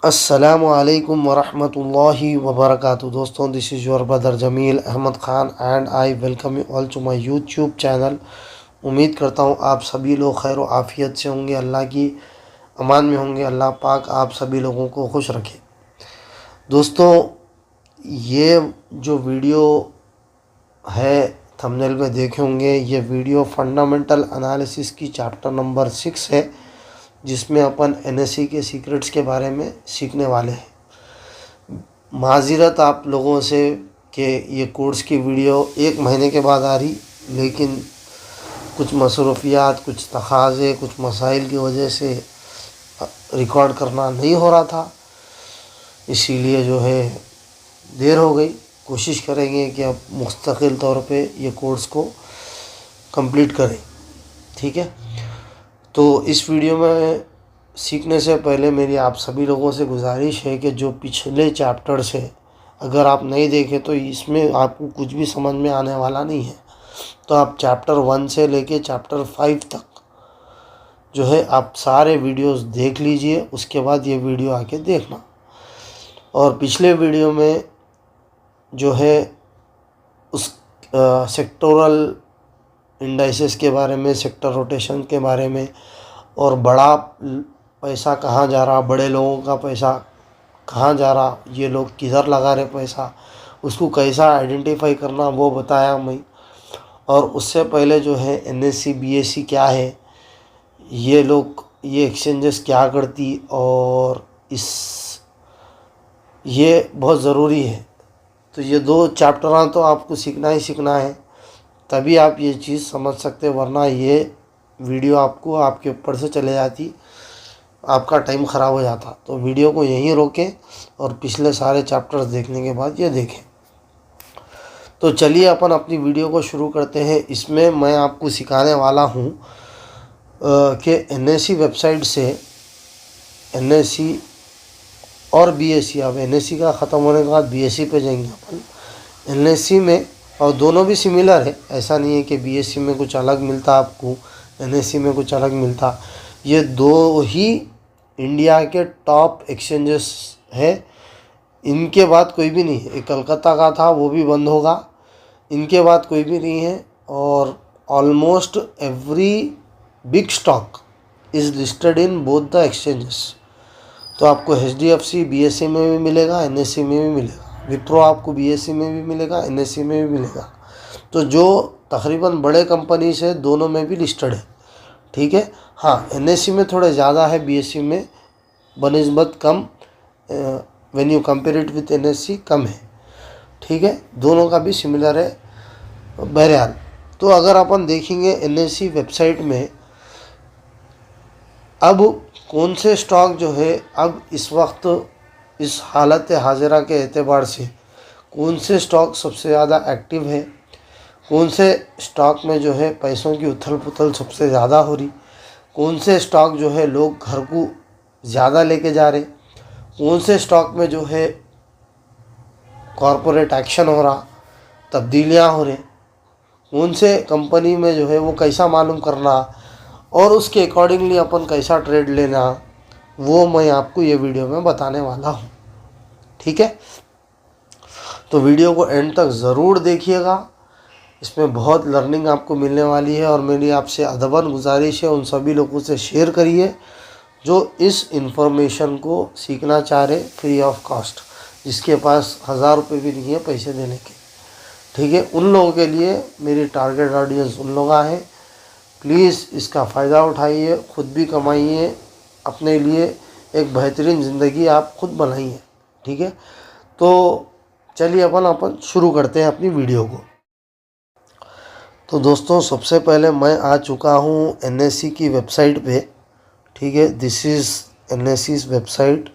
अस्सलामुअलैकुम वरहमतुल्लाहि वबरकातुहू। दोस्तों, this is your brother Jameel Ahmed Khan and I welcome you all to my YouTube channel. उम्मीद करता हूँ आप सभी लोग खैर व आफ़ियत से होंगे, अल्लाह की अमान में होंगे। अल्लाह पाक आप सभी लोगों को खुश रखे। दोस्तों, ये जो वीडियो है थंबनेल में देखे होंगे, ये वीडियो फंडामेंटल एनालिसिस की चैप्टर नंबर 6 है, जिसमें अपन एनएससी के सीक्रेट्स के बारे में सीखने वाले हैं। माज़रत आप लोगों से कि ये कोर्स की वीडियो 1 महीने के बाद आ रही, लेकिन कुछ मसरूफियात, कुछ तकाज़े, कुछ मसाइल की वजह से रिकॉर्ड करना नहीं हो रहा था, इसीलिए जो है देर हो गई। कोशिश करेंगे कि अब मुस्तकिल तौर पे ये कोर्स को कंप्लीट करें, ठीक है। तो इस वीडियो में सीखने से पहले मेरी आप सभी लोगों से गुजारिश है कि जो पिछले चैप्टर्स है, अगर आप नहीं देखें तो इसमें आपको कुछ भी समझ में आने वाला नहीं है। तो आप चैप्टर 1 से लेके चैप्टर 5 तक जो है आप सारे वीडियोस देख लीजिए, उसके बाद ये वीडियो आके देखना। और पिछले वीडियो में जो है उस सेक्टोरल इंडाइसेस के बारे में, सेक्टर रोटेशन के बारे में, और बड़ा पैसा कहाँ जा रहा, बड़े लोगों का पैसा कहाँ जा रहा, ये लोग किधर लगा रहे पैसा, उसको कैसा आइडेंटिफाई करना वो बताया मैं। और उससे पहले जो है एनएससी बीएससी क्या है, ये लोग, ये एक्सचेंजेस क्या करती, और ये बहुत ज़रूरी है। तो ये 2 चैप्टर तो आपको सीखना ही सीखना है, तभी आप ये चीज़ समझ सकते, वरना ये वीडियो आपको आपके ऊपर से चले जाती, आपका टाइम ख़राब हो जाता। तो वीडियो को यहीं रोकें और पिछले सारे चैप्टर्स देखने के बाद ये देखें। तो चलिए अपन अपनी वीडियो को शुरू करते हैं। इसमें मैं आपको सिखाने वाला हूँ कि एनएससी वेबसाइट से एनएससी और बीएससी, अब एनएससी का ख़त्म होने के बाद बीएससी पे जाएंगे अपन। एनएससी में, और दोनों भी सिमिलर है, ऐसा नहीं है कि बीएससी में कुछ अलग मिलता आपको, एनएससी में कुछ अलग मिलता। ये 2 ही इंडिया के टॉप एक्सचेंजेस है, इनके बाद कोई भी नहीं है। एक कलकत्ता का था, वो भी बंद होगा, इनके बाद कोई भी नहीं है। और almost every big stock is listed in both the exchanges. तो आपको एचडीएफसी बीएससी में भी मिलेगा, एनएससी में भी मिलेगा। विप्रो आपको बीएससी में भी मिलेगा, एनएससी में भी मिलेगा। तो जो तकरीबन बड़े कंपनीज है, दोनों में भी लिस्टेड है, ठीक है। हाँ, एनएससी में थोड़े ज़्यादा है, बीएससी में बनिस्बत कम, when you compare it with NSC कम है, ठीक है। दोनों का भी सिमिलर है बहरहाल। तो अगर अपन देखेंगे एनएससी वेबसाइट में, अब कौन से स्टॉक जो है, अब इस वक्त इस हालत हाजिरा के एतबार से कौन से स्टॉक सबसे ज़्यादा एक्टिव है, कौन से स्टॉक में जो है पैसों की उथल पुथल सबसे ज़्यादा हो रही, कौन से स्टॉक जो है लोग घर को ज़्यादा लेके जा रहे, कौन से स्टॉक में जो है कॉरपोरेट एक्शन हो रहा, तब्दीलियाँ हो रही, कौन से कंपनी में जो है वो कैसा मालूम करना, और उसके अकॉर्डिंगली अपन कैसा ट्रेड लेना, वो मैं आपको ये वीडियो में बताने वाला हूँ, ठीक है। तो वीडियो को एंड तक ज़रूर देखिएगा, इसमें बहुत लर्निंग आपको मिलने वाली है। और मेरी आपसे अदबन गुजारिश है, उन सभी लोगों से शेयर करिए जो इस इंफॉर्मेशन को सीखना चाह रहे फ्री ऑफ कॉस्ट, जिसके पास 1000 रुपये भी नहीं है पैसे देने के, ठीक है। उन लोगों के लिए मेरी टारगेट ऑडियंस उन लोग हैं। प्लीज़ इसका फ़ायदा उठाइए, ख़ुद भी कमाइए, अपने लिए एक बेहतरीन ज़िंदगी आप खुद बनाइए, ठीक है। तो चलिए अपन शुरू करते हैं अपनी वीडियो को। तो दोस्तों, सबसे पहले मैं आ चुका हूँ एनएससी की वेबसाइट पे, ठीक है। This is NSC website.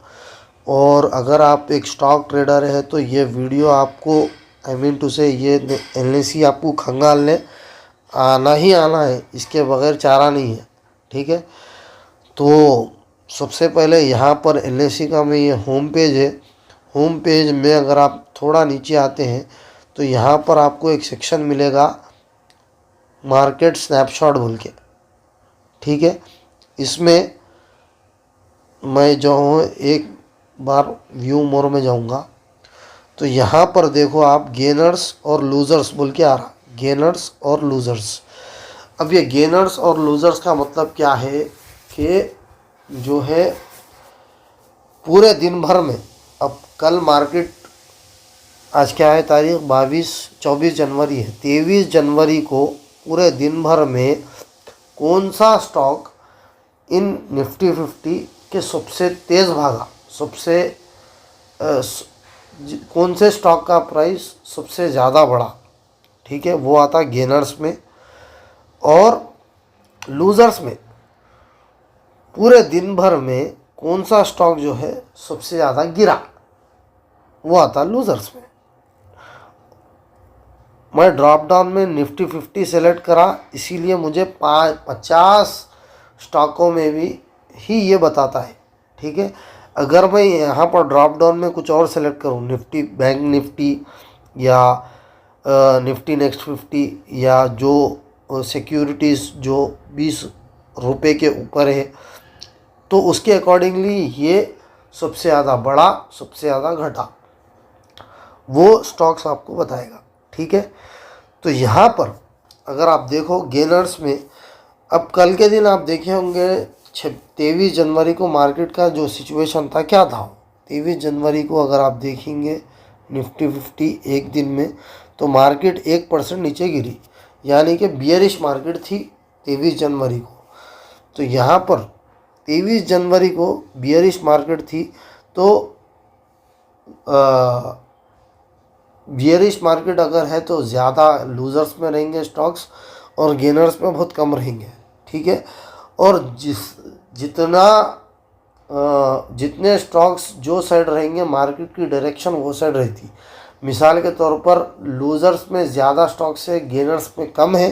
और अगर आप एक स्टॉक ट्रेडर है तो ये वीडियो आपको, आई मीन टू से, ये एनएससी आपको खंगालने आना ही आना है, इसके बगैर चारा नहीं है, ठीक है। तो सबसे पहले यहाँ पर एलआईसी का में ये होम पेज है। होम पेज में अगर आप थोड़ा नीचे आते हैं तो यहाँ पर आपको एक सेक्शन मिलेगा मार्केट स्नैपशॉट बोल के, ठीक है। इसमें मैं जो हूँ एक बार व्यू मोर में जाऊंगा तो यहाँ पर देखो आप गेनर्स और लूज़र्स बोल के आ रहा, गेनर्स और लूज़र्स। अब ये गेनर्स और लूज़र्स का मतलब क्या है कि जो है पूरे दिन भर में, अब कल मार्केट, आज क्या है तारीख 24 जनवरी है, 23 जनवरी को पूरे दिन भर में कौन सा स्टॉक इन निफ्टी 50 के सबसे तेज़ भागा, सबसे कौन से स्टॉक का प्राइस सबसे ज़्यादा बढ़ा, ठीक है, वो आता गेनर्स में। और लूज़र्स में पूरे दिन भर में कौन सा स्टॉक जो है सबसे ज़्यादा गिरा, वो आता लूज़र्स में। मैं ड्रॉप डाउन में निफ्टी 50 सेलेक्ट करा, इसीलिए मुझे 50 स्टॉकों में भी ही ये बताता है, ठीक है। अगर मैं यहाँ पर ड्रॉप डाउन में कुछ और सेलेक्ट करूँ, निफ्टी बैंक निफ्टी या निफ्टी नेक्स्ट 50 या जो सिक्योरिटीज़ जो 20 रुपये के ऊपर है, तो उसके अकॉर्डिंगली ये सबसे ज़्यादा बढ़ा, सबसे ज़्यादा घटा, वो स्टॉक्स आपको बताएगा, ठीक है। तो यहाँ पर अगर आप देखो गेनर्स में, अब कल के दिन आप देखे होंगे 23 जनवरी को मार्केट का जो सिचुएशन था क्या था। 23 जनवरी को अगर आप देखेंगे निफ्टी 50 एक दिन में, तो मार्केट 1% नीचे गिरी, यानी कि बियरिश मार्केट थी 23 जनवरी को। तो यहाँ पर 23 जनवरी को बियरिश मार्केट थी, तो बियरिश मार्केट अगर है तो ज़्यादा लूज़र्स में रहेंगे स्टॉक्स और गेनर्स में बहुत कम रहेंगे, ठीक है। और जितने स्टॉक्स जो साइड रहेंगे मार्केट की डायरेक्शन वो साइड रहती। मिसाल के तौर पर लूज़र्स में ज़्यादा स्टॉक्स है, गेनर्स में कम है,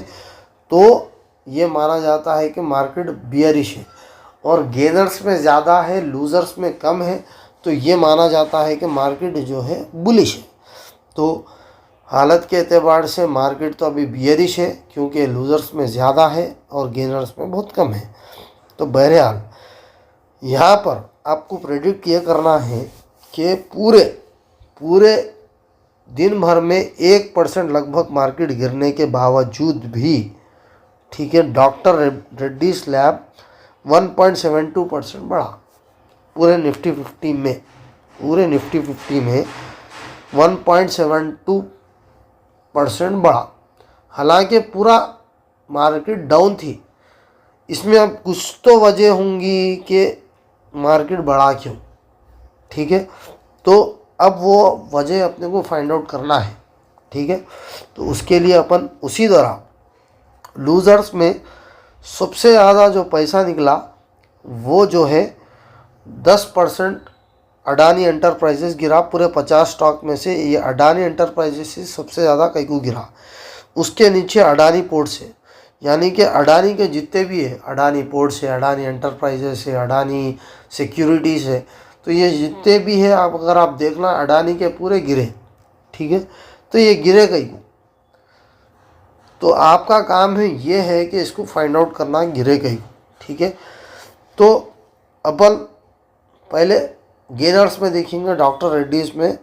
तो ये माना जाता है कि मार्केट बियरिश है। और गेनर्स में ज़्यादा है, लूज़र्स में कम है, तो ये माना जाता है कि मार्केट जो है बुलिश है। तो हालत के एतबार से मार्केट तो अभी बियरिश है, क्योंकि लूज़र्स में ज़्यादा है और गेनर्स में बहुत कम है। तो बहरहाल यहाँ पर आपको प्रेडिक्ट ये करना है कि पूरे दिन भर में 1% लगभग मार्केट गिरने के बावजूद भी, ठीक है, डॉक्टर रेड्डीज लैब 1.72% बढ़ा पूरे निफ्टी 50 में, पूरे निफ्टी 50 में 1.72% बढ़ा। हालांकि पूरा मार्केट डाउन थी। इसमें अब कुछ तो वजह होंगी कि मार्केट बढ़ा क्यों, ठीक है। तो अब वो वजह अपने को फाइंड आउट करना है, ठीक है। तो उसके लिए अपन उसी तरह लूज़र्स में सबसे ज़्यादा जो पैसा निकला वो जो है 10% अडानी एंटरप्राइजेस गिरा। पूरे 50 स्टॉक में से ये अडानी एंटरप्राइजेस से सबसे ज़्यादा कई को गिरा। उसके नीचे अडानी पोर्ट्स है, यानी कि अडानी के जितने भी है, अडानी पोर्ट्स है, अडानी एंटरप्राइजेस है, अडानी सिक्योरिटीज़ है, तो ये जितने भी है आप अगर आप देखना अडानी के पूरे गिरे, ठीक है। तो ये गिरे कई को, तो आपका काम है ये है कि इसको फाइंड आउट करना गिरे कहीं, ठीक है। तो अपन पहले गेनर्स में देखेंगे, डॉक्टर रेड्डीज में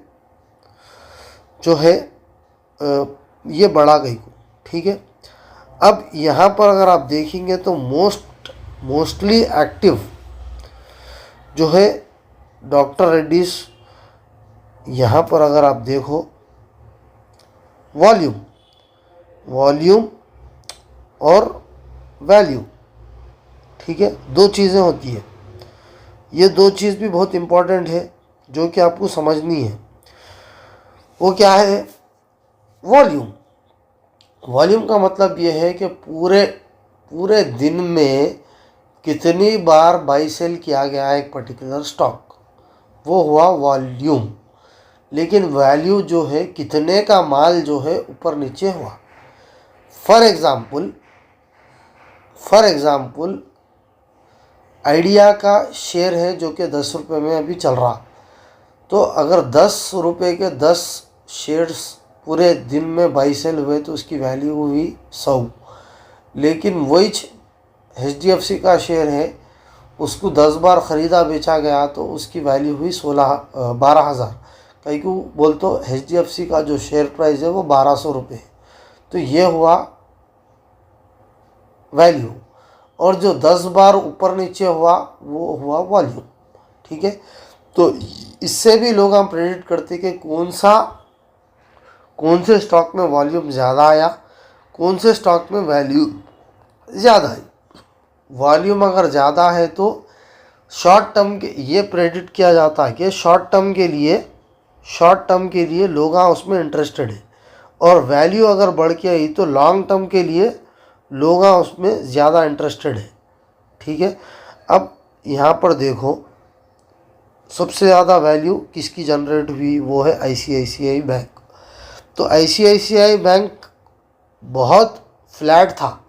जो है ये बढ़ा गई को, ठीक है। अब यहाँ पर अगर आप देखेंगे तो मोस्टली एक्टिव जो है डॉक्टर रेड्डीज। यहाँ पर अगर आप देखो वॉल्यूम और वैल्यू, ठीक है, दो चीज़ें होती है। ये दो चीज़ भी बहुत इम्पॉर्टेंट है जो कि आपको समझनी है। वो क्या है? वॉल्यूम का मतलब ये है कि पूरे दिन में कितनी बार बाई सेल किया गया है एक पर्टिकुलर स्टॉक, वो हुआ वॉल्यूम। लेकिन वैल्यू जो है कितने का माल जो है ऊपर नीचे हुआ। फॉर एग्ज़ाम्पल आइडिया का शेयर है जो कि 10 रुपये में अभी चल रहा, तो अगर 10 रुपये के 10 शेयर्स पूरे दिन में बाई सेल हुए तो उसकी वैल्यू हुई 100। लेकिन वही HDFC का शेयर है, उसको 10 बार ख़रीदा बेचा गया तो उसकी वैल्यू हुई 12,000। कई को बोल तो HDFC का जो शेयर प्राइस है वो 1200 रुपये है। तो ये हुआ वैल्यू, और जो 10 बार ऊपर नीचे हुआ वो हुआ वॉल्यूम। ठीक है, तो इससे भी लोग हम प्रेडिक्ट करते कि कौन से स्टॉक में वॉल्यूम ज़्यादा आया, कौन से स्टॉक में वैल्यू ज़्यादा आई। वॉल्यूम अगर ज़्यादा है तो शॉर्ट टर्म के ये प्रेडिक्ट किया जाता है कि शॉर्ट टर्म के लिए लोग उसमें इंटरेस्टेड है, और वैल्यू अगर बढ़ के आई तो लॉन्ग टर्म के लिए लोग उसमें ज़्यादा इंटरेस्टेड है। ठीक है, अब यहाँ पर देखो सबसे ज़्यादा वैल्यू किसकी जनरेट हुई, वो है ICICI बैंक। तो ICICI बैंक बहुत फ्लैट था,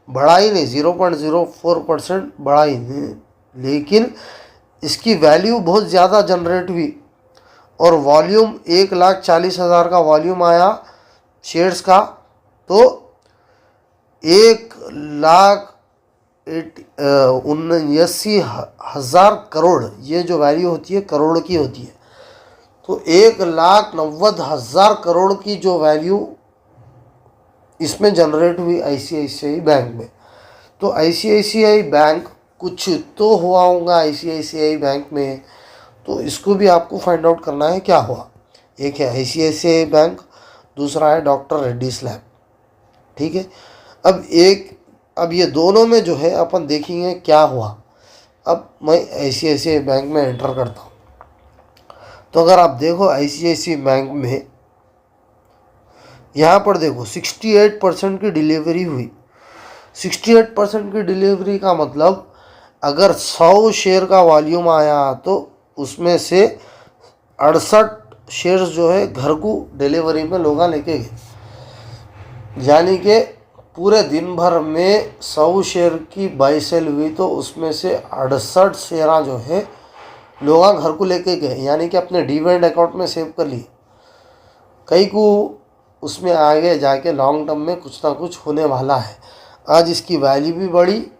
बढ़ा ही नहीं, 0.04% बढ़ा ही नहीं, लेकिन इसकी वैल्यू बहुत ज़्यादा जनरेट हुई, और वॉल्यूम 1,40,000 का वॉल्यूम आया शेयर्स का। तो 1,79,000 करोड़, ये जो वैल्यू होती है करोड़ की होती है, तो 1,90,000 करोड़ की जो वैल्यू इसमें जनरेट हुई ICICI बैंक में। तो ICICI बैंक कुछ तो हुआ होगा ICICI बैंक में, तो इसको भी आपको फाइंड आउट करना है क्या हुआ। एक है ICICI बैंक, दूसरा है डॉक्टर रेड्डीज लैब। ठीक है, अब ये दोनों में जो है अपन देखेंगे क्या हुआ। अब मैं ICICI बैंक में एंटर करता हूँ। तो अगर आप देखो ICICI बैंक में यहाँ पर देखो 68% की डिलीवरी हुई। 68% की डिलीवरी का मतलब अगर 100 शेयर का वॉल्यूम आया तो उसमें से 68 शेयर्स जो है घर को डिलीवरी में लोग लेके गए, यानी कि पूरे दिन भर में 100 शेयर की बाई सेल हुई तो उसमें से 68 शेयर जो है लोग घर को लेके गए, यानी कि अपने डिविडेंड अकाउंट में सेव कर लिए। कई को उसमें आगे जाके लॉन्ग टर्म में कुछ ना कुछ होने वाला है। आज इसकी वैल्यू भी बढ़ी,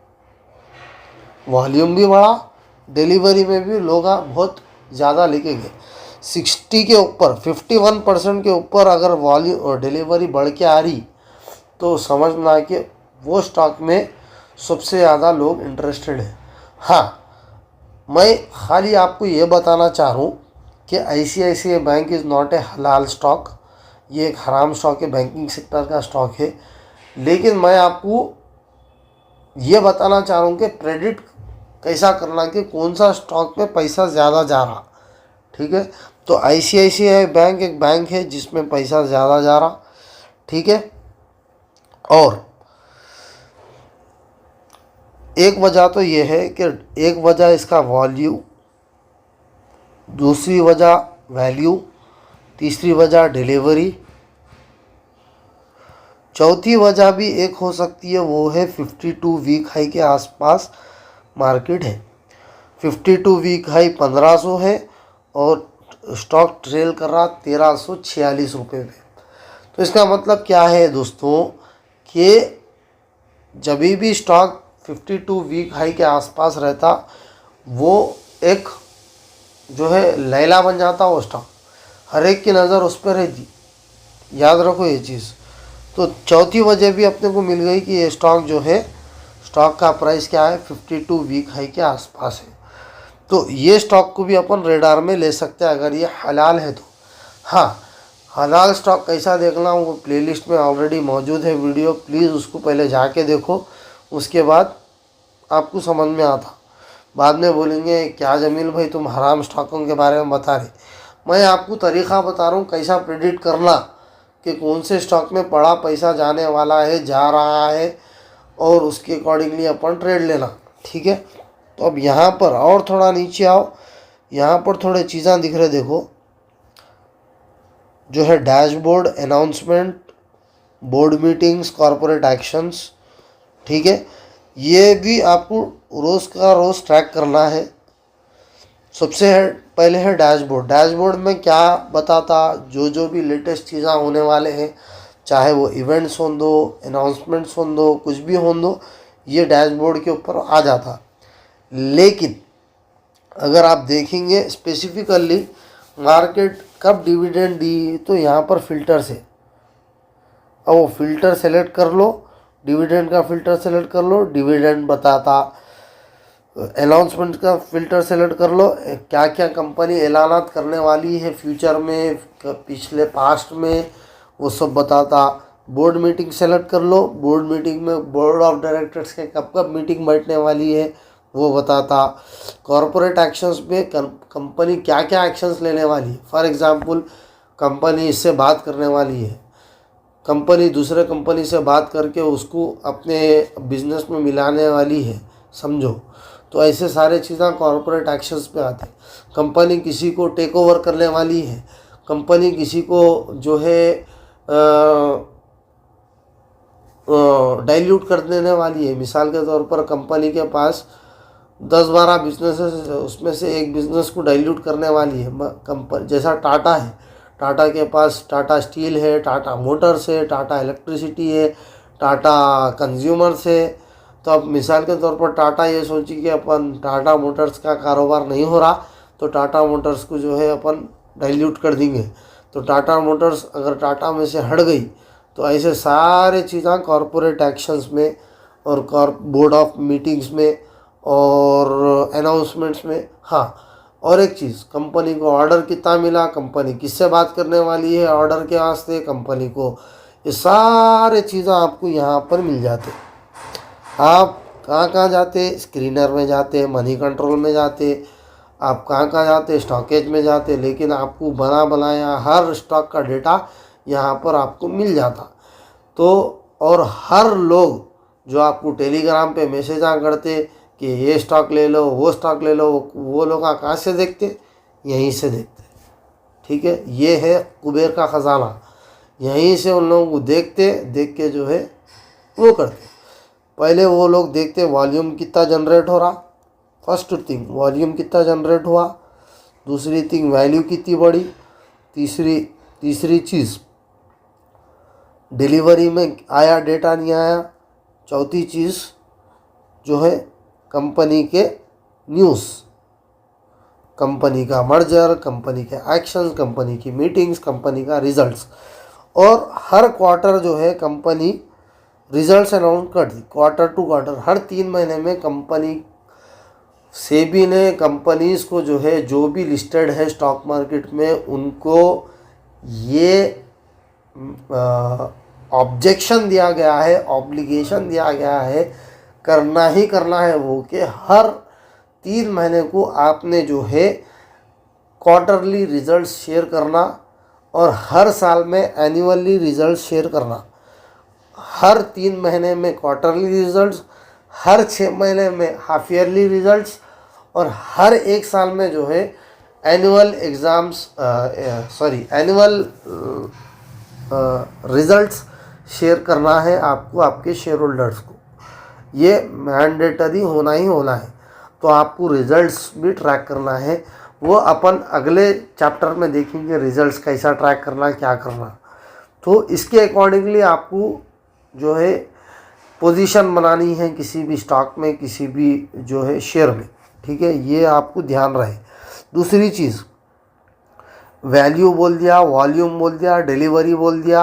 वॉल्यूम भी बढ़ा, डिलीवरी में भी लोग बहुत ज़्यादा लेके गए। 60 के ऊपर 51% के ऊपर अगर वॉल्यूम और डिलीवरी बढ़ के आ रही तो समझना कि वो स्टॉक में सबसे ज़्यादा लोग इंटरेस्टेड हैं। हाँ, मैं खाली आपको ये बताना चाह रहा हूँ कि ICICI bank is not a हलाल स्टॉक, ये एक हराम स्टॉक है, बैंकिंग सेक्टर का स्टॉक है। लेकिन मैं आपको ये बताना चाह रहा हूँ कि प्रेडिक्ट कैसा करना कि कौन सा स्टॉक में पैसा ज़्यादा जा रहा। ठीक है, तो ICICI बैंक एक बैंक है जिसमें पैसा ज़्यादा जा रहा। ठीक है, और एक वजह तो ये है कि एक वजह इसका वॉल्यूम, दूसरी वजह वैल्यू, तीसरी वजह डिलीवरी, चौथी वजह भी एक हो सकती है, वो है 52 वीक हाई के आसपास मार्केट है। 52 वीक हाई 1500 है और स्टॉक ट्रेल कर रहा 1346 रुपये में। तो इसका मतलब क्या है दोस्तों कि जब भी स्टॉक 52 वीक हाई के आसपास रहता वो एक जो है लैला बन जाता, वो स्टॉक हर एक की नज़र उस पर रहती। याद रखो ये चीज़। तो चौथी वजह भी अपने को मिल गई कि ये स्टॉक जो है, स्टॉक का प्राइस क्या है, 52 वीक हाई के आसपास है। तो ये स्टॉक को भी अपन रेडार में ले सकते हैं अगर ये हलाल है तो। हाँ, हलाल स्टॉक कैसा देखना वो प्लेलिस्ट में ऑलरेडी मौजूद है वीडियो, प्लीज़ उसको पहले जाके देखो, उसके बाद आपको समझ में आता। बाद में बोलेंगे क्या जमील भाई तुम हराम स्टॉकों के बारे में बता रहे। मैं आपको तरीक़ा बता रहा हूँ कैसा प्रेडिक्ट करना कि कौन से स्टॉक में बड़ा पैसा जाने वाला है, जा रहा है, और उसके अकॉर्डिंगली अपन ट्रेड लेना। ठीक है, तो अब यहाँ पर और थोड़ा नीचे आओ, यहाँ पर थोड़े चीज़ें दिख रहे, देखो जो है dashboard, announcement, board meetings, corporate actions. ठीक है, ये भी आपको रोज़ का रोज़ ट्रैक करना है। सबसे पहले है डैशबोर्ड। डैशबोर्ड में क्या बताता, जो भी लेटेस्ट चीज़ें होने वाले हैं, चाहे वो इवेंट्स हों दो, अनाउंसमेंट्स हों दो, कुछ भी हों दो, ये डैशबोर्ड के ऊपर आ जाता। लेकिन अगर आप देखेंगे स्पेसिफिकली मार्केट कब डिविडेंड दी, तो यहाँ पर फिल्टर से, अब वो फिल्टर सेलेक्ट कर लो, डिविडेंड का फिल्टर सेलेक्ट कर लो, डिविडेंड बताता, अनाउंसमेंट का फिल्टर सेलेक्ट कर लो, क्या क्या कंपनी ऐलानात करने वाली है फ्यूचर में, पिछले पास्ट में, वो सब बताता। बोर्ड मीटिंग सेलेक्ट कर लो, बोर्ड मीटिंग में बोर्ड ऑफ डायरेक्टर्स के कब कब मीटिंग बैठने वाली है वो बताता। कॉरपोरेट एक्शंस में कंपनी क्या क्या एक्शंस लेने वाली है, फॉर एग्जांपल कंपनी इससे बात करने वाली है, कंपनी दूसरे कंपनी से बात करके उसको अपने बिजनेस में मिलाने वाली है, समझो। तो ऐसे सारे चीज़ें कॉरपोरेट एक्शंस पे आते हैं। कंपनी किसी को टेक ओवर करने वाली है, कंपनी किसी को जो है डाइल्यूट कर देने वाली है। मिसाल के तौर पर कंपनी के पास 10-12 बिजनेसेस, उसमें से एक बिज़नेस को डाइल्यूट करने वाली है कंपनी। जैसा टाटा है, टाटा के पास टाटा स्टील है, टाटा मोटर्स है, टाटा इलेक्ट्रिसिटी है, टाटा कंज्यूमर्स है। तो अब मिसाल के तौर पर टाटा ये सोची कि अपन टाटा मोटर्स का कारोबार नहीं हो रहा, तो टाटा मोटर्स को जो है अपन डाइल्यूट कर देंगे। तो टाटा मोटर्स अगर टाटा में से हट गई, तो ऐसे सारे चीज़ें कॉरपोरेट एक्शंस में और बोर्ड ऑफ मीटिंग्स में और अनाउंसमेंट्स में। हाँ, और एक चीज़, कंपनी को ऑर्डर कितना मिला, कंपनी किससे बात करने वाली है ऑर्डर के वास्ते, कंपनी को, ये सारे चीज़ें आपको यहाँ पर मिल जाते। आप कहाँ कहाँ जाते, स्क्रीनर में जाते, मनी कंट्रोल में जाते, आप कहाँ कहाँ जाते, स्टॉकेज में जाते, लेकिन आपको बना बनाया हर स्टॉक का डेटा यहाँ पर आपको मिल जाता। तो और हर लोग जो आपको टेलीग्राम पे मैसेज करते कि ये स्टॉक ले लो, वो स्टॉक ले लो, वो लोग कहाँ से देखते, यहीं से देखते। ठीक है, ये है कुबेर का ख़जाना, यहीं से उन लोगों को देख के जो है वो करते। पहले वो लोग देखते वॉल्यूम कितना जनरेट हो रहा, फर्स्ट थिंग वॉल्यूम कितना जनरेट हुआ, दूसरी थिंग वैल्यू कितनी बढ़ी, तीसरी चीज़ डिलीवरी में आया डेटा नहीं आया, चौथी चीज़ जो है कंपनी के न्यूज़, कंपनी का मर्जर, कंपनी के एक्शंस, कंपनी की मीटिंग्स, कंपनी का रिजल्ट्स। और हर क्वार्टर जो है कंपनी रिजल्ट्स अनाउंस कर दी, क्वार्टर टू क्वार्टर, हर 3 महीने में कंपनी सेबी ने कंपनीज को जो है, जो भी लिस्टेड है स्टॉक मार्केट में, उनको ये ऑब्जेक्शन दिया गया है, ऑब्लिगेशन दिया गया है, करना ही करना है वो, कि हर 3 महीने को आपने जो है क्वार्टरली रिजल्ट्स शेयर करना और हर साल में एनुअली रिजल्ट्स शेयर करना। हर 3 महीने में क्वार्टरली रिजल्ट्स, हर 6 महीने में हाफ ईयरली रिजल्ट्स, और हर 1 साल में जो है एनुअल रिजल्ट्स शेयर करना है आपको, आपके शेयर होल्डर्स को। ये मैंडेटरी होना ही होना है। तो आपको रिजल्ट्स भी ट्रैक करना है, वो अपन अगले चैप्टर में देखेंगे, रिजल्ट्स कैसा ट्रैक करना, क्या करना। तो इसके अकॉर्डिंगली आपको जो है पोजीशन बनानी है किसी भी स्टॉक में, किसी भी जो है शेयर में। ठीक है, ये आपको ध्यान रहे। दूसरी चीज़, वैल्यू बोल दिया, वॉल्यूम बोल दिया, डिलीवरी बोल दिया।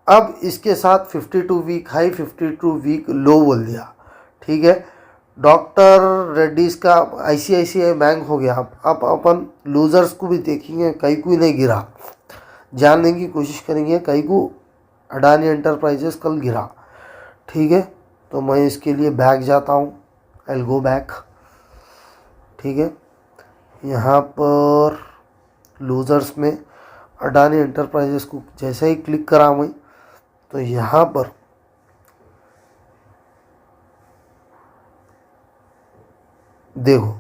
अब इसके साथ 52 वीक हाई, 52 वीक लो बोल दिया। ठीक है, डॉक्टर रेड्डीज का ICICI बैंक हो गया। अब अपन लूजर्स को भी देखेंगे, कई कोई नहीं गिरा, जानने की कोशिश करेंगे। कई को अडानी एंटरप्राइजेस कल गिरा। ठीक है, तो मैं इसके लिए बैक जाता हूँ, आई विल गो बैक। ठीक है, यहाँ पर लूजर्स में अडानी एंटरप्राइजेस को जैसे ही क्लिक करा मैं, तो यहाँ पर देखो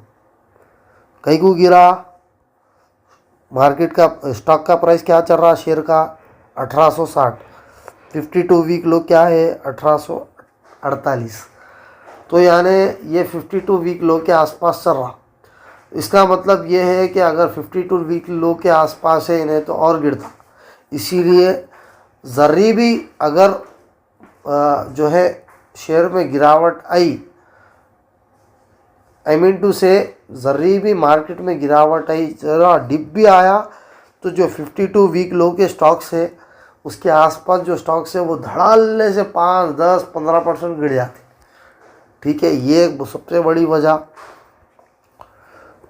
कई को गिरा। मार्केट का स्टॉक का प्राइस क्या चल रहा शेयर का, 1860। 52 वीक लो क्या है, 1848। तो यानी ये 52 वीक लो के आसपास चल रहा। इसका मतलब ये है कि अगर 52 वीक लो के आसपास है, इन्हें तो और गिरता। इसीलिए ज़र्री भी अगर जो है शेयर में गिरावट आई, आई मीन टू से ज़र्री भी मार्केट में गिरावट आई, ज़रा डिप भी आया तो जो 52 वीक लो के स्टॉक्स है उसके आसपास जो स्टॉक्स है वो धड़ाल्ले से 5, 10, 15% गिर जाते। ठीक है, ये एक सबसे बड़ी वजह।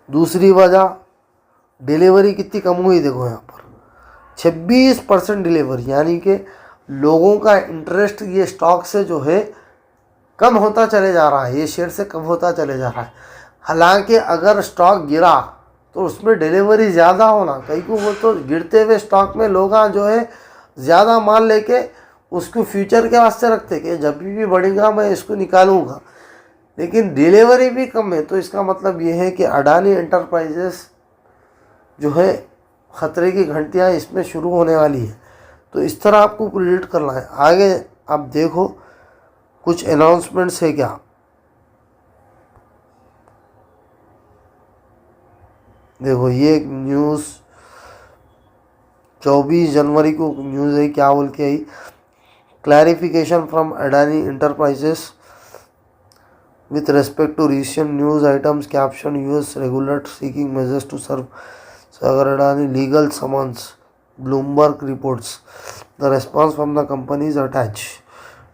दूसरी वजह, डिलीवरी कितनी कम हुई देखो यहाँ पर 26% डिलीवरी, यानी कि लोगों का इंटरेस्ट ये स्टॉक से जो है कम होता चले जा रहा है, ये शेयर से कम होता चले जा रहा है। हालांकि अगर स्टॉक गिरा तो उसमें डिलीवरी ज़्यादा होना, कई को वो तो गिरते हुए स्टॉक में लोग जो है ज़्यादा माल लेके उसको फ्यूचर के वास्ते रखते कि जब भी बढ़ेगा मैं इसको निकालूंगा, लेकिन डिलीवरी भी कम है। तो इसका मतलब ये है कि अडानी एंटरप्राइजेस जो है ख़तरे की घंटियाँ इसमें शुरू होने वाली है। तो इस तरह आपको प्रिडिक्ट करना है। आगे आप देखो कुछ अनाउंसमेंट्स है क्या। देखो ये एक न्यूज़ 24 जनवरी को न्यूज़ है, क्या बोल के आई, clarification from Adani enterprises with respect to recent news items caption US regulator seeking measures to serve Sagar Adani legal summons, Bloomberg reports, the response from the company is attached।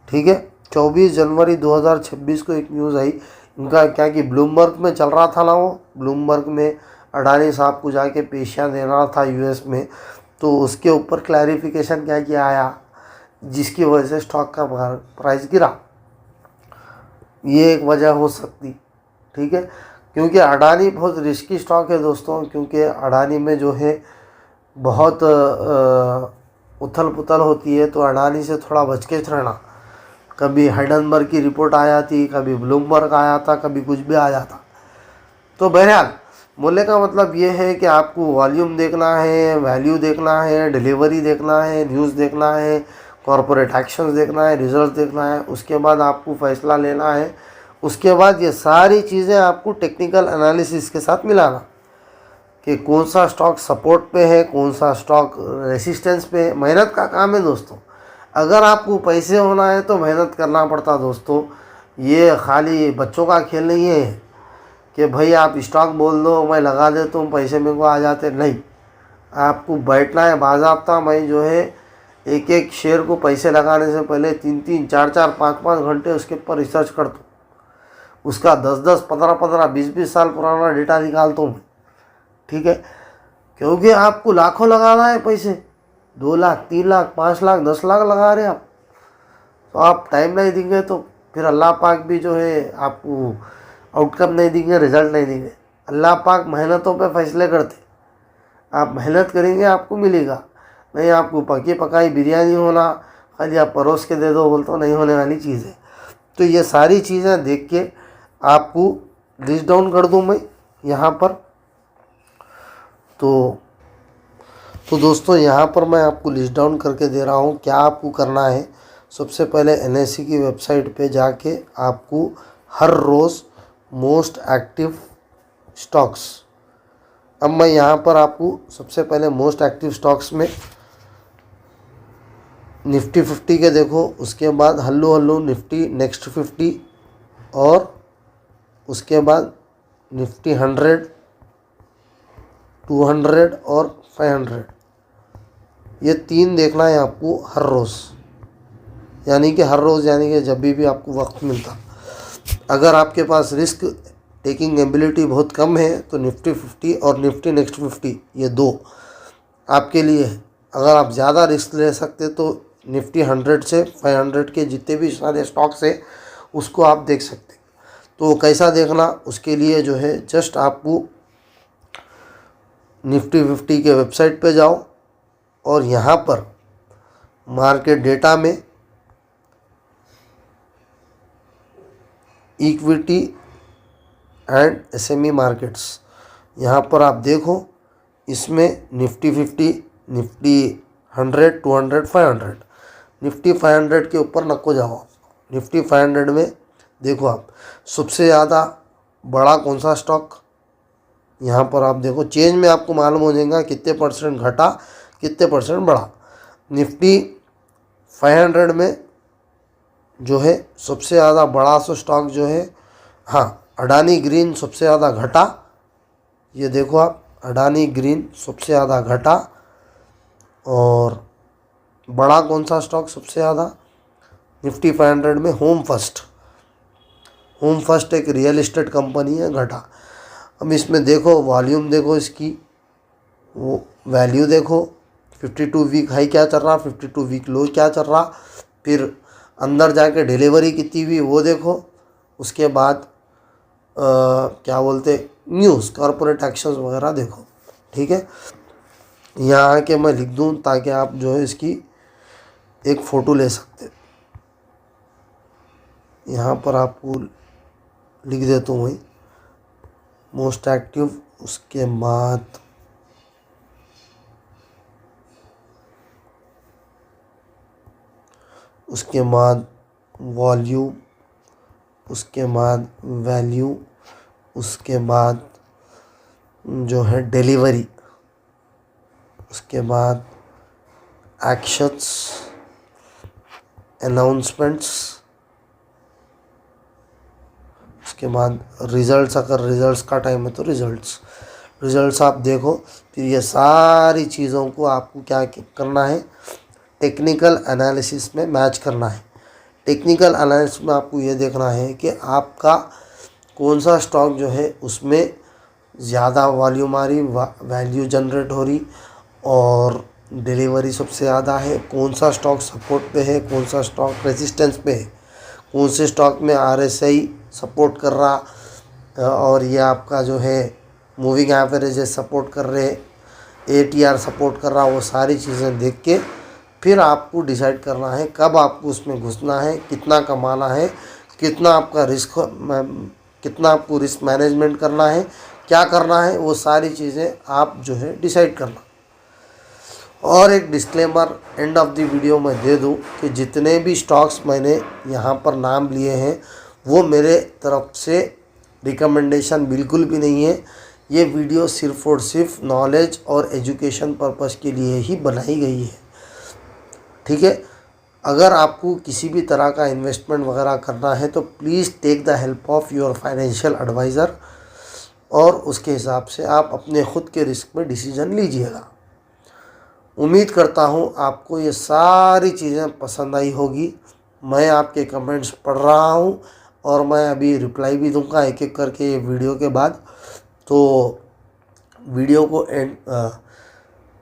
ठीक है, 24 जनवरी 2026 को एक न्यूज़ आई इनका, क्या कि ब्लूमबर्ग में चल रहा था ना, वो ब्लूमबर्ग में अडानी साहब को जाके पेशियाँ देना था यूएस में, तो उसके ऊपर क्लैरिफिकेशन क्या किया आया जिसकी वजह से स्टॉक का प्राइस गिरा। ये एक वजह हो सकती। ठीक है, क्योंकि अडानी बहुत रिस्की स्टॉक है दोस्तों, क्योंकि अडानी में जो है बहुत उथल पुथल होती है, तो अडानी से थोड़ा बच के रहना। कभी हाइडेनबर्ग की रिपोर्ट आ जाती, कभी ब्लूमबर्ग आया था, कभी कुछ भी आ जाता। तो बहरहाल बोलने का मतलब ये है कि आपको वॉल्यूम देखना है, वैल्यू देखना है, डिलीवरी देखना है, न्यूज़ देखना है, कॉरपोरेट एक्शंस देखना है, रिजल्ट देखना है, उसके बाद आपको फैसला लेना है। उसके बाद ये सारी चीज़ें आपको टेक्निकल एनालिसिस के साथ मिलाना कि कौन सा स्टॉक सपोर्ट पे है, कौन सा स्टॉक रेसिस्टेंस पे है। मेहनत का काम है दोस्तों। अगर आपको पैसे होना है तो मेहनत करना पड़ता दोस्तों। ये खाली बच्चों का खेल नहीं है कि भाई आप स्टॉक बोल दो मैं लगा देता हूँ पैसे मेरे को आ जाते, नहीं। आपको बैठना है बाज़ाब्ता। मैं जो है एक एक शेयर को पैसे लगाने से पहले 3-3, 4-4, 5-5 घंटे उसके ऊपर रिसर्च करता हूँ, उसका 10-10, 15-15, 20-20 साल पुराना डेटा निकालता हूँ। ठीक है, क्योंकि आपको लाखों लगाना है पैसे, 2 लाख, 3 लाख, 5 लाख, 10 लाख लगा रहे हैं आप, तो आप टाइम नहीं देंगे तो फिर अल्लाह पाक भी जो है आपको आउटकम नहीं देंगे, रिजल्ट नहीं देंगे। अल्लाह पाक मेहनतों पे फैसले करते। आप मेहनत करेंगे आपको मिलेगा, नहीं आपको पकी पकाई बिरयानी होना खाली आप परोस के दे दो बोलते हो, नहीं होने वाली चीज़ है। तो ये सारी चीज़ें देख के आपको लिस्ट डाउन कर दूँ मैं यहाँ पर। तो दोस्तों यहाँ पर मैं आपको लिस्ट डाउन करके दे रहा हूँ क्या आपको करना है। सबसे पहले NSE की वेबसाइट पे जाके आपको हर रोज़ मोस्ट एक्टिव स्टॉक्स, अब मैं यहाँ पर आपको सबसे पहले मोस्ट एक्टिव स्टॉक्स में निफ्टी 50 के देखो, उसके बाद हल्लू हल्लू निफ्टी नेक्स्ट 50, और उसके बाद निफ्टी 100, 200 और 500, ये 3 देखना है आपको हर रोज़, यानी कि हर रोज़, यानी कि जब भी आपको वक्त मिलता। अगर आपके पास रिस्क टेकिंग एबिलिटी बहुत कम है तो निफ्टी 50 और निफ्टी नेक्स्ट 50 ये 2 आपके लिए है। अगर आप ज़्यादा रिस्क ले सकते तो निफ्टी 100 से 500 के जितने भी सारे स्टॉक्स हैं उसको आप देख सकते। तो कैसा देखना, उसके लिए जो है जस्ट आपको निफ्टी 50 के वेबसाइट पे जाओ और यहाँ पर मार्केट डेटा में इक्विटी एंड SME मार्केट्स, यहाँ पर आप देखो, इसमें निफ्टी 50, निफ्टी 100, 200, 500, निफ्टी 500 के ऊपर नको जाओ। निफ्टी 500 में देखो आप सबसे ज़्यादा बड़ा कौन सा स्टॉक, यहाँ पर आप देखो चेंज में आपको मालूम हो जाएगा कितने % घटा, कितने % बढ़ा। निफ्टी 500 में जो है सबसे ज़्यादा बड़ा सा स्टॉक जो है, हाँ अडानी ग्रीन सबसे ज़्यादा घटा, ये देखो आप, अडानी ग्रीन सबसे ज़्यादा घटा। और बड़ा कौन सा स्टॉक सबसे ज़्यादा? निफ्टी 500 में होम फर्स्ट। होम फर्स्ट एक रियल एस्टेट कंपनी है, घटा। अब इसमें देखो वॉल्यूम देखो, इसकी वो वैल्यू देखो, 52 वीक हाई क्या चल रहा, 52 वीक लो क्या चल रहा, फिर अंदर जाके डिलीवरी कितनी हुई वो देखो, उसके बाद क्या बोलते न्यूज़ कॉरपोरेट एक्शंस वगैरह देखो। ठीक है, यहाँ आके मैं लिख दूँ ताकि आप जो है इसकी एक फ़ोटो ले सकते। यहाँ पर आपको लिख देता हूँ मोस्ट एक्टिव, उसके बाद वॉल्यूम, उसके बाद वैल्यू, उसके बाद जो है डिलीवरी, उसके बाद एक्शंस, अनाउंसमेंट्स, उसके बाद रिजल्ट्स। अगर रिजल्ट्स का टाइम है तो रिजल्ट्स आप देखो। फिर ये सारी चीज़ों को आपको क्या करना है, टेक्निकल एनालिसिस में मैच करना है। टेक्निकल एनालिसिस में आपको ये देखना है कि आपका कौन सा स्टॉक जो है उसमें ज़्यादा वॉल्यूम आ रही, वैल्यू जनरेट हो रही और डिलीवरी सबसे ज़्यादा है, कौन सा स्टॉक सपोर्ट पे है, कौन सा स्टॉक रेजिस्टेंस पे है, कौन से स्टॉक में आरएसआई सपोर्ट कर रहा और ये आपका जो है मूविंग एवरेजेस सपोर्ट कर रहे, एटीआर सपोर्ट कर रहा। वो सारी चीज़ें देख के फिर आपको डिसाइड करना है कब आपको उसमें घुसना है, कितना कमाना है, कितना आपको रिस्क मैनेजमेंट करना है, क्या करना है, वो सारी चीज़ें आप जो है डिसाइड करना। और एक disclaimer end of the video में दे दूं कि जितने भी स्टॉक्स मैंने यहाँ पर नाम लिए हैं वो मेरे तरफ से रिकमेंडेशन बिल्कुल भी नहीं है। ये वीडियो सिर्फ़ और सिर्फ नॉलेज और एजुकेशन पर्पस के लिए ही बनाई गई है। ठीक है, अगर आपको किसी भी तरह का इन्वेस्टमेंट वगैरह करना है तो please take the help of your financial advisor और उसके हिसाब से आप अपने ख़ुद के रिस्क में डिसीजन लीजिएगा। उम्मीद करता हूँ आपको ये सारी चीज़ें पसंद आई होगी। मैं आपके कमेंट्स पढ़ रहा हूँ और मैं अभी रिप्लाई भी दूंगा एक एक करके ये वीडियो के बाद। तो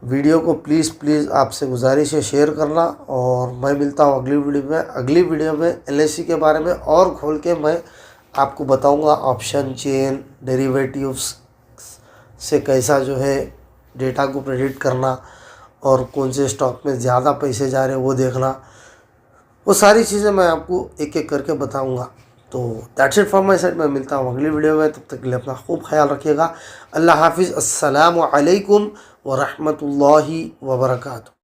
वीडियो को प्लीज़ आपसे गुजारिश है शेयर करना। और मैं मिलता हूँ अगली वीडियो में एलआईसी के बारे में और खोल के मैं आपको बताऊंगा ऑप्शन चेन डेरिवेटिव्स से कैसा जो है डेटा को प्रेडिक्ट करना और कौन से स्टॉक में ज़्यादा पैसे जा रहे हैं वो देखना। वो सारी चीज़ें मैं आपको एक एक करके बताऊंगा। तो that's it from my side. मैं मिलता हूँ अगली वीडियो में, तब तक के लिए अपना खूब ख्याल रखिएगा। अल्लाह हाफिज़। अस्सलामु अलैकुम व रहमतुल्लाहि व बरकातुहू।